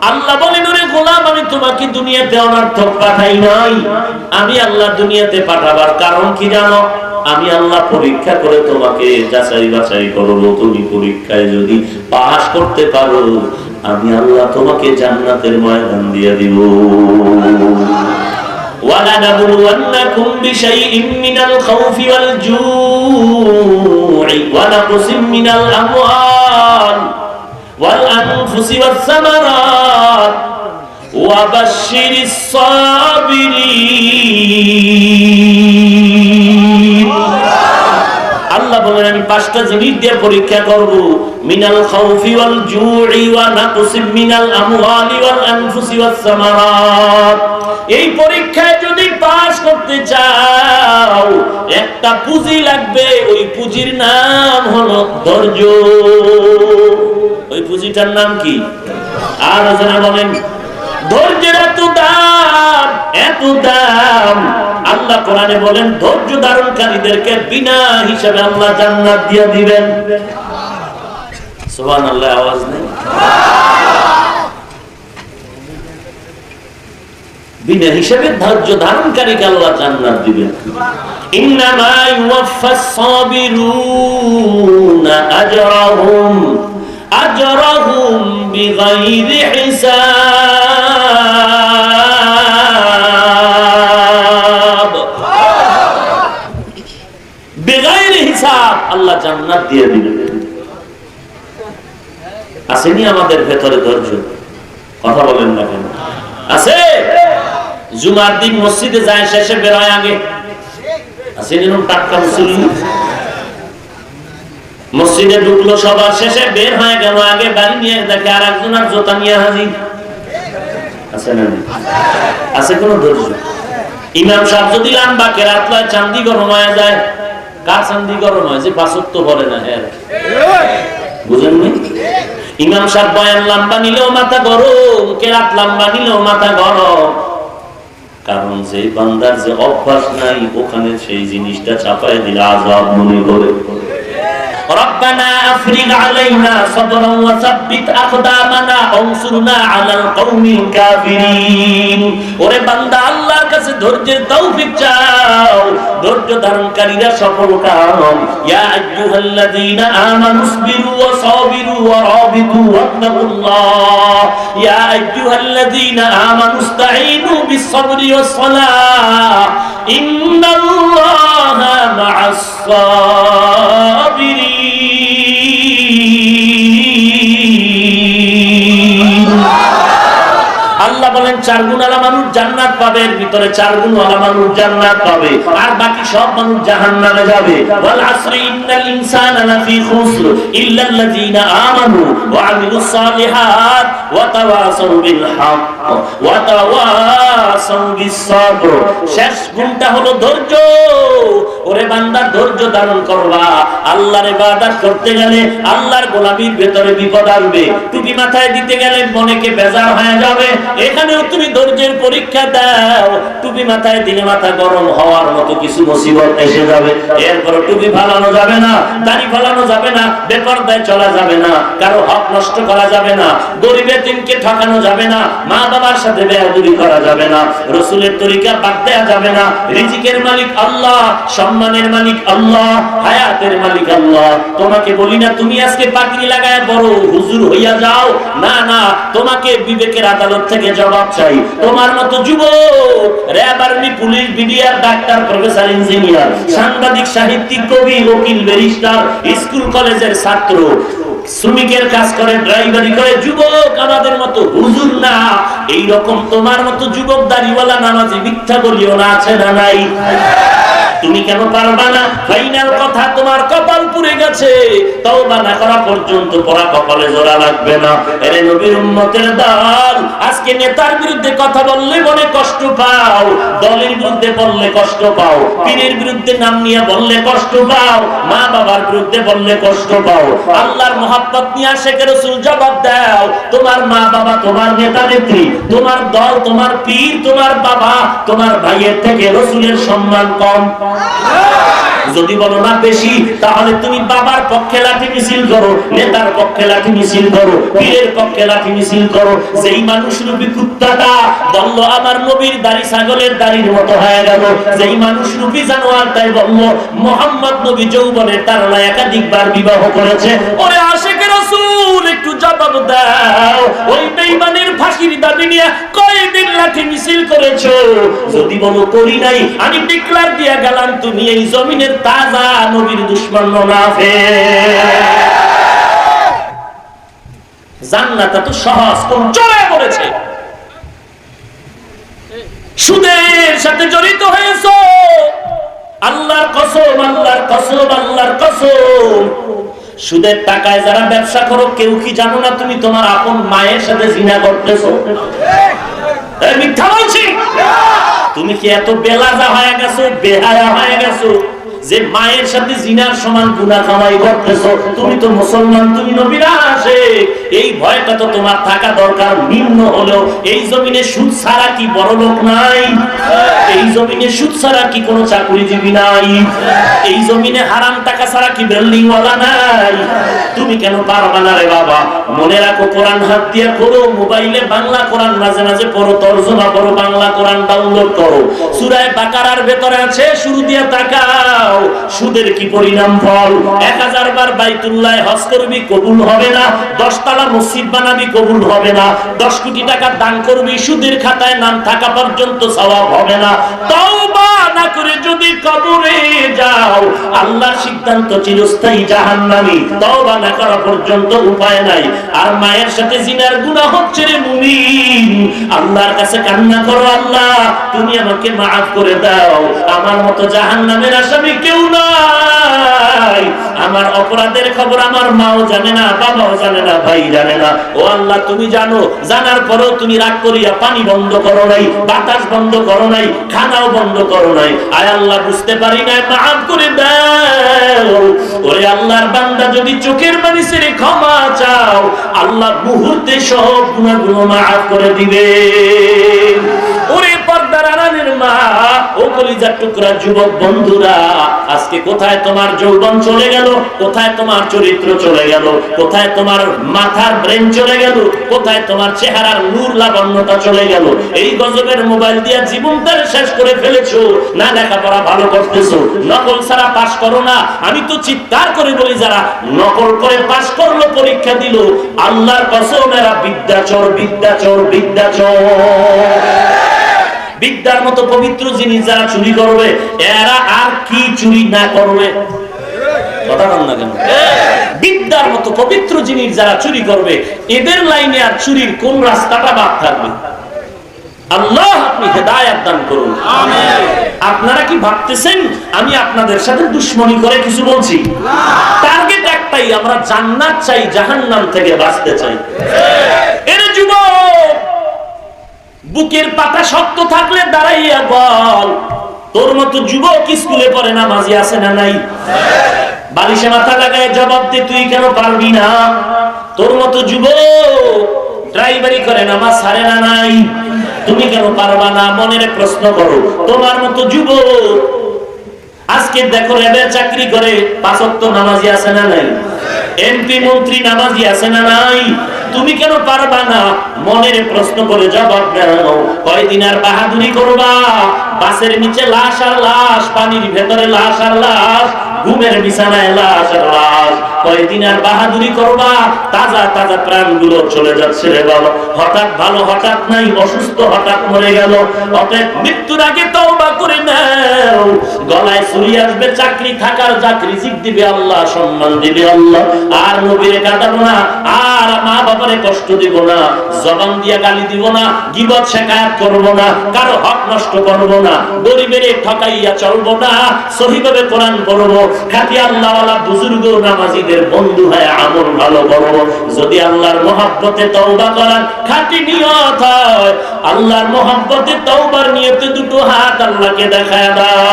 আল্লাহ বলেন, ওরে গোলাম, আমি তোমাকে দুনিয়াতে অনর্থক পাঠাই নাই। আমি আল্লাহ দুনিয়াতে পাঠাবার কারণ কি জানো? আমি আল্লাহ পরীক্ষা করে তোমাকে যাচাই বাছাই করবো। তুমি পরীক্ষায় যদি পাস করতে পারো, আমি আল্লাহ তোমাকে জান্নাতের ময়দান দিয়ে দিব। وَلَنَبْلُوَنَّكُمْ بِشَيْءٍ مِّنَ الْخَوْفِ وَالْجُوعِ وَنَقْصٍ مِّنَ الْأَمْوَالِ وَالْأَنفُسِ وَالثَّمَرَاتِ وَبَشِّرِ الصَّابِرِينَ। আল্লাহ বলেন, আমি 5টা জিনিস দিয়ে পরীক্ষা করব। মিনাল খাউফি ওয়াল জুই ওয়া নাকসিম মিনাল আমওয়ালি ওয়াল আনফুসি ওয়াস সামারাত। এই পরীক্ষায় যদি পাস করতে চাও, একটা পুঁজি লাগবে। ওই পুঁজির নাম হলো ধৈর্য। ওই পুঁজিটার নাম কি? আর যারা বলেন ধৈর্যের এত দাম, এত দাম। আল্লাহ কোরআনে বলেন, ধৈর্য ধারণকারীদেরকে বিনা হিসাবে আল্লাহ জান্নাত দিয়ে দিবেন। সুবহানাল্লাহ, আওয়াজ নেই। বিনা হিসাবে ধৈর্য ধারণকারীকে আল্লাহ জান্নাত দিবেন। ইন্নামা ইউওয়াফাস সাবিরুনা আজরাহুম বিগাইরি হিসাব। বিগাইরি হিসাব আল্লাহ জান্নাত দিয়ে দিবেন। আসেনি আমাদের ভেতরে ধৈর্য? কথা বলেন না কেন? আছে? জুমার দিন মসজিদে যায়, শেষে বেরোয় আগে। আসেনি টাটকা মুসলিম? মসজিদে ঢুকলো, সবার শেষে বের হয়ে গেল, আগে বাড়ি নিয়ে দেখে আর একজনের জোতা নিয়ে হাজির। আছে না? আছে কোন ধৈর্য? ইমাম সাহেব যদি লম্বা কেরাত লয়, চান্দি গরম হয়ে যায়। কার চান্দি গরম হয়? যে 5 ওয়াক্ত পড়ে না। হ্যাঁ, বুঝেননি? ইমাম সাহেব বয়ান লম্বা নিলেও মাথা গরম, কেরাত লম্বা নিলেও মাথা গরম। কারণ যে বান্দার যে অভ্যাস নাই, ওখানে সেই জিনিসটা চাপায় দিলে আযাব মনে করে। রব্বানা আফরিগ আলাইনা সাবরান ওয়া সাব্বিত আকদামানা ওয়ানসুরনা আলাল কওমিল কাফিরিন। ওরে বান্দা, আল্লাহর কাছে ধৈর্যের তৌফিক চাও। ধৈর্য ধারণকারীরা সফল কাম। ইয়া আইয়ুহাল্লাযীনা আমানুসবিরু ওয়া সাবিরু ওয়া রাবিতু ওয়াত্তাকুল্লাহ। ইয়া আইয়ুহাল্লাযীনা আমানুস্তাঈনু বিস-সাবরি ওয়াস-সালাহ। ইন্নাল্লাহা মা'আস-সাবিরিন। আল্লাহ বলেন, 4 গুণওয়ালা মানুষ জান্নাত পাবে। এর ভিতরে 4 গুণওয়ালা মানুষ জান্নাত পাবে, আর বাকি সব মানুষ জাহান্নামে যাবে। ওয়াল আসরি ইন্নাল ইনসানা লাফি খুসর ইল্লাল্লাযীনা আমানু ওয়া আমিলুস সালিহাত ওয়া তাওয়াসাউ বিল হক ওয়া তাওয়াসাউ বিস সাবর। শেষ গুণটা হলো ধৈর্য। ওরে বান্দা, ধৈর্য ধারণ করবা। আল্লাহর ইবাদত করতে গেলে, আল্লাহর গোলামির ভিতরে বিপদ আসবে। টুপি মাথায় দিতে গেলে মনেকে বেজার হয়ে যাবে। এখানেও তুমি ধৈর্যের পরীক্ষা দাও। টুপি মাথায় দিলে মাথা গরম হওয়ার মতো কিছু মুসিবত এসে যাবে। এরপর টুপি ফালানো যাবে না, দাড়ি ফালানো যাবে না, বেপরদায় চলা যাবে না, কারো হক নষ্ট করা যাবে না, গরিব এতিমকে ঠকানো যাবে না, মা বাবার সাথে বেয়াদবি করা যাবে না, রাসূলের তরিকা বাদ দেয়া যাবে না। রিজিকের মালিক আল্লাহ, সম্মানের মালিক আল্লাহ, হায়াতের মালিক আল্লাহ। তোমাকে বলি না তুমি আজকে পাগড়ি লাগায় বড় হুজুর হইয়া যাও। না না, তোমাকে বিবেকের আদালত থেকে জবাব চাই। তোমার মতো যুবক, RAB, army, police, BDR, doctor, professor, engineer, সাংবাদিক, সাহিত্যিক, কবি, উকিল, ব্যারিস্টার, স্কুল কলেজের ছাত্র, শ্রমিকের কাজ করে, ড্রাইভারি করে, যুবক আমাদের মতো হুজুর না। এই রকম তোমার মতো যুবক দাড়িওয়ালা নামাজি মিথ্যা বলিও না, আছে না নাই? তুমি কেন পারবা না? ফাইনাল কথা, তোমার কপাল পুড়ে গেছে। তওবা না করা পর্যন্ত পরা কপালে জোড়া লাগবে না। এরে নবীর উম্মতের দল, আজকে নেতার বিরুদ্ধে কথা বললে মনে কষ্ট পাও, দলের বিরুদ্ধে বললে কষ্ট পাও, পীরের বিরুদ্ধে নাম নিয়ে বললে কষ্ট পাও, মা বাবার বিরুদ্ধে বললে কষ্ট পাও। আল্লাহর মহব্বত নিয়ে আশিক রাসূল জবাব দাও। তোমার মা বাবা, তোমার নেতা নেত্রী, তোমার দল, তোমার পীর, তোমার বাবা, তোমার ভাইয়ের থেকে রাসূলের সম্মান কম? যদি বলো না বেশি, তাহলে তুমি বাবার পক্ষে লাঠি মিছিল করো, নেতার পক্ষে লাঠি মিছিল করো, পীরের পক্ষে লাঠি মিছিল করো। যেই মানুষ রূপী কুত্তাটা বলল আমার নবীর দাড়ি ছাগলের দাড়ির মতো হয়ে গেল, যেই মানুষ রূপী জানোয়ারটাই বলল মুহাম্মদ নবী যৌবনের তারা একাধিকবার বিবাহ করেছে, ওরে আশিকের রাসূল একটু জবাব দাও, ওই বেঈমানের ফাঁসির দাবি নিয়ে কয়দিন লাঠি মিছিল করেছো? যদি বলো করি নাই, আমি ডিক্লার দিয়া গেলাম তুমি এই জমিনের তাজা নবীর দুশমন মুনাফিক। জান্নাত তো সহজ, কোন চলে পড়েছে। সুদের সাথে জড়িত হয়েছো, আল্লাহর কসম, আল্লাহর কসম, আল্লাহর কসম, সুদের টাকায় যারা ব্যবসা করো, কেউ কি জানো না তুমি তোমার আপন মায়ের সাথে জিনা করতেছো? মিথ্যা বলছি? তুমি কি এত বেলাজা হয়ে গেছো, বেহায়া হয়ে গেছো যে মায়ের সাথে জিনার সমান গুনাহ কামাই করতেছো? তুমি তো মুসলমান, তুমি নবীর আশিক, এই ভয়টা তো তোমার থাকা দরকার। নিম্ন হলেও এই জমিনে সুদ ছাড়া কি বড় লোক নাই? এই জমিনে সুদ ছাড়া কি কোনো চাকরিজীবী নাই? এই জমিনে হারাম টাকা ছাড়া কি বিল্ডিং ওয়ালা নাই? তুমি কেন পারবা না রে বাবা? মনে রাখো, কোরআন হাত দিয়ে পড়ো, মোবাইলে বাংলা কোরআন মাঝে মাঝে পড়ো, তরজমা করো, বাংলা কোরআন ডাউনলোড করো। সূরা বাকারার ভেতরে আছে, শুরু দিয়ে তাকাও সুদের কি পরিণাম ফল। 1000 বার বাইতুল্লাহ হজ করবি, কবুল হবে না। 10 তলা মসজিদ বানাবি, কবুল হবে না। 10 কোটি টাকা দান করবি, সুদের খাতায় নাম থাকা পর্যন্ত সওয়াব হবে না। তওবা না করে যদি কবরে যাও, আল্লাহর সিদ্ধান্ত চিরস্থায়ী জাহান্নামী। তওবা না করা পর্যন্ত উপায় নাই। আর মায়ের সাথে জিনার গুনাহ হচ্ছে রে মুমিন, আল্লাহর কাছে কান্না করো, আল্লাহ তুমি আমাকে মাফ করে দাও, আমার মতো জাহান্নামের আসামি কেউ নাই। আমার অপরাধের খবর আমার মাও জানে না, বাবাও জানে না, ভাই জানে না। ও আল্লাহ তুমি জানো, জানার পরেও তুমি রাগ করিয়া পানি বন্ধ করো নাই, বাতাস বন্ধ করো নাই, খানাও বন্ধ করো নাই। আয় আল্লাহ বুঝতে পারি না, মাফ করে দাও। ওরে আল্লাহর বান্দা যদি চোখের পানি ছেড়ে ক্ষমা চাও, আল্লাহ মুহূর্তে সব গুনাহগুলো মাফ করে দিবে। ওরে পর্দার আড়ালের মা, ও কলিজার টুকরা যুবক বন্ধুরা, আজকে কোথায় তোমার যৌবন চলে গেল? কোথায় তোমার চরিত্র চলে গেল? কোথায় তোমার মাথার ব্রেন চলে গেল? কোথায় তোমার চেহারার নূর লাবণ্যতা চলে গেল? এই গজবের মোবাইল দিয়ে জীবনটারে শেষ করে ফেলেছো। না লেখাপড়া ভালো করতেছো, নকল ছাড়া পাস করো না। আমি তো চিৎকার করে বলি, যারা নকল করে পাস করলো, পরীক্ষা দিল, আল্লাহর কসম এরা বিদ্যাচর, বিদ্যাচর, বিদ্যাচর। বিদ্যার মতো পবিত্র জিনিস যারা চুরি করবে, এরা আর কি চুরি না করবে? কথা বল না কেন? বিদ্যার মতো পবিত্র জিনিস যারা চুরি করবে, এদের লাইনে আর চুরির কোন রাস্তাটা বাদ থাকবে? আল্লাহ আপনি হেদায়েত দান করুন, আমিন। আপনারা কি ভাবতেছেন আমি আপনাদের সাথে দুশমনি করে কিছু বলছি? টার্গেট একটাই, আমরা জান্নাত চাই, জাহান্নাম থেকে বাঁচতে চাই। এর যুবক, বুকের পাতা শক্ত থাকলে দাঁড়াইয়া বল, তোর মতো যুবক স্কুলে পড়ে নামাজি আছে না নাই? বালিশে মাথা লাগায় জবাব দে, তুই কেন পারবি না? তোর মতো যুবক ড্রাইভারি করে নামাজ ছাড়ে না নাই? তুমি কেন পারবা না? মনের প্রশ্ন করো। তোমার মতো যুবক আজকে দেখো রেবের চাকরি করে, 5 ওয়াক্ত নামাজি আছে না নাই? এমপি মন্ত্রী নামাজি আছে না নাই? তুমি কেন পারবা না? মনের প্রশ্ন করে জবাব দাও। কয়দিন আর বাহাদুরি করবা? বাসের নিচে লাশ আর লাশ, পানির ভেতরে লাশ আর লাশ, ঘুমের বিছানায় লাশ আর লাশ। কয়দিন আর বাহাদুরি করবা? তাজা তাজা প্রাণগুলো চলে যাচ্ছে রে বাবা। হঠাৎ ভালো, হঠাৎ নাই, অসুস্থ হঠাৎ মরে গেল। অতএব মৃত্যুর আগে তওবা করে নাও। গলায় ছুরি আসবে, চাকরি থাকার চাকরি রিজিক দিবে আল্লাহ, সম্মান দিবে আল্লাহ। আর নবীরে কাঁদাবো না, আর মা বাবারে কষ্ট দিব না, জবান দিয়া গালি দিব না, গীবত শিকায়ত করব না, কারো হক নষ্ট করব না, গরিবের ঠকাইয়া চলবো না, সহিভাবে কোরআন পড়ব, খাঁটি আল্লাহওয়ালা বুজুর্গ নামাজীদের বন্ধু হয়ে আমল ভালো করব। যদি আল্লাহর মহব্বতে তওবা করার খাঁটি নিয়ত হয়, আল্লাহর মহব্বতে তওবার নিয়তে দুটো হাত আল্লাহকে দেখায় দাও।